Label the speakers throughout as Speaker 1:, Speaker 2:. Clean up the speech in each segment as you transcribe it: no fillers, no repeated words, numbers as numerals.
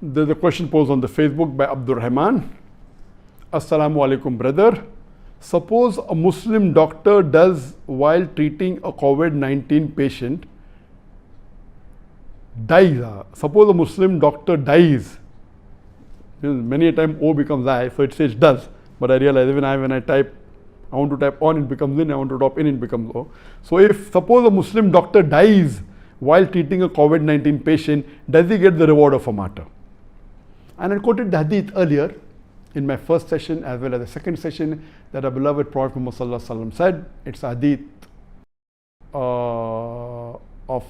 Speaker 1: There's a question posed on the Facebook by Abdur Rahman. Assalamu alaikum, brother. Suppose a Muslim doctor does, while treating a COVID-19 patient, dies. Suppose a Muslim doctor dies. Many a time O becomes I, so it says does. But I realize even when I type, I want to type on, it becomes in. I want to type in, it becomes O. So if suppose a Muslim doctor dies while treating a COVID-19 patient, does he get the reward of a martyr? And I quoted the hadith earlier in my first session as well as the second session that our beloved Prophet Muhammad Sallallahu Alaihi Wasallam said. It's a hadith of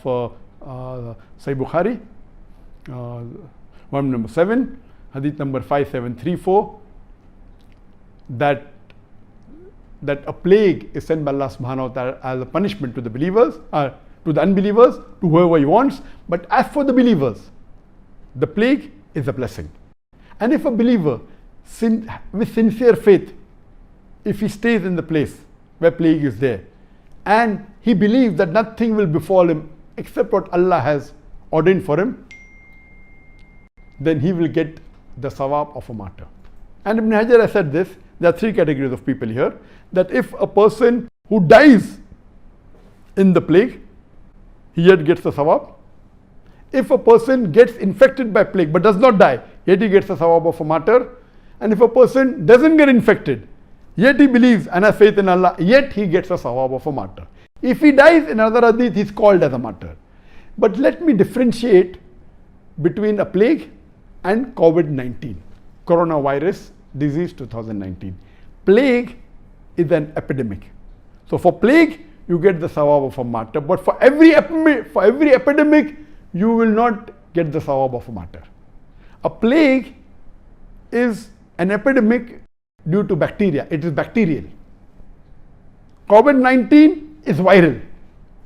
Speaker 1: Sahih Bukhari, volume number 7, hadith number 5734, that a plague is sent by Allah subhanahu wa ta'ala as a punishment to the believers, to the unbelievers, to whoever he wants. But as for the believers, the plague is a blessing. And if a believer with sincere faith, if he stays in the place where plague is there, and he believes that nothing will befall him except what Allah has ordained for him, then he will get the Sawaab of a martyr. And Ibn Hajar has said this, there are three categories of people here, that if a person who dies in the plague, he yet gets the Sawaab. If a person gets infected by plague but does not die, yet he gets the Sawaab of a martyr. And if a person doesn't get infected, yet he believes and has faith in Allah, yet he gets the Sawaab of a martyr. If he dies in another hadith, he is called as a martyr. But let me differentiate between a plague and COVID-19, coronavirus disease 2019. Plague is an epidemic. So for plague, you get the Sawaab of a martyr. But for every epidemic, you will not get the Sawaab of a martyr. A plague is an epidemic due to bacteria. It is bacterial. COVID-19 is viral.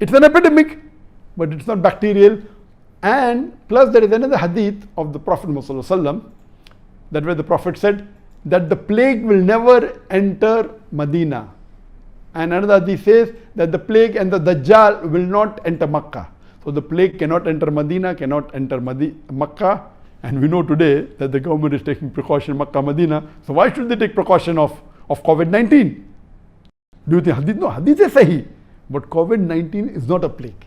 Speaker 1: It's an epidemic, but it's not bacterial. And plus there is another hadith of the Prophet Muhammad, that where the Prophet said that the plague will never enter Medina. And another hadith says that the plague and the Dajjal will not enter Makkah. So the plague cannot enter Medina, cannot enter Makkah. And we know today that the government is taking precaution in Makkah, Medina. So why should they take precaution of COVID-19? Do you think hadith? No, hadith is sahih. But COVID-19 is not a plague.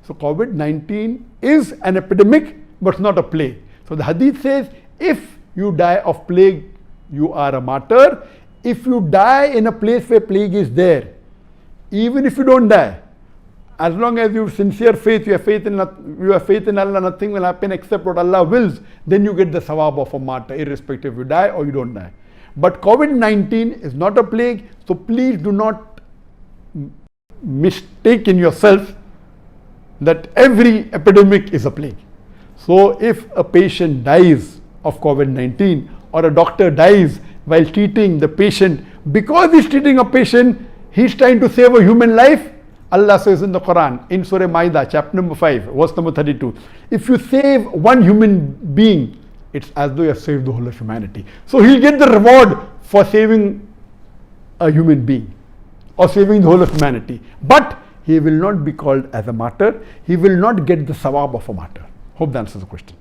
Speaker 1: So COVID-19 is an epidemic, but not a plague. So the hadith says, if you die of plague, you are a martyr. If you die in a place where plague is there, even if you don't die, as long as you have sincere faith, you have faith in Allah, nothing will happen except what Allah wills, then you get the Sawaab of a martyr, irrespective if you die or you don't die. But COVID-19 is not a plague, so please do not mistake in yourself that every epidemic is a plague. So if a patient dies of COVID-19 or a doctor dies while treating the patient, because he's treating a patient, he's trying to save a human life. Allah says in the Quran, in Surah Ma'idah, chapter number 5, verse number 32, if you save one human being, it's as though you have saved the whole of humanity. So he'll get the reward for saving a human being or saving the whole of humanity. But he will not be called as a martyr. He will not get the Sawaab of a martyr. Hope that answers the question.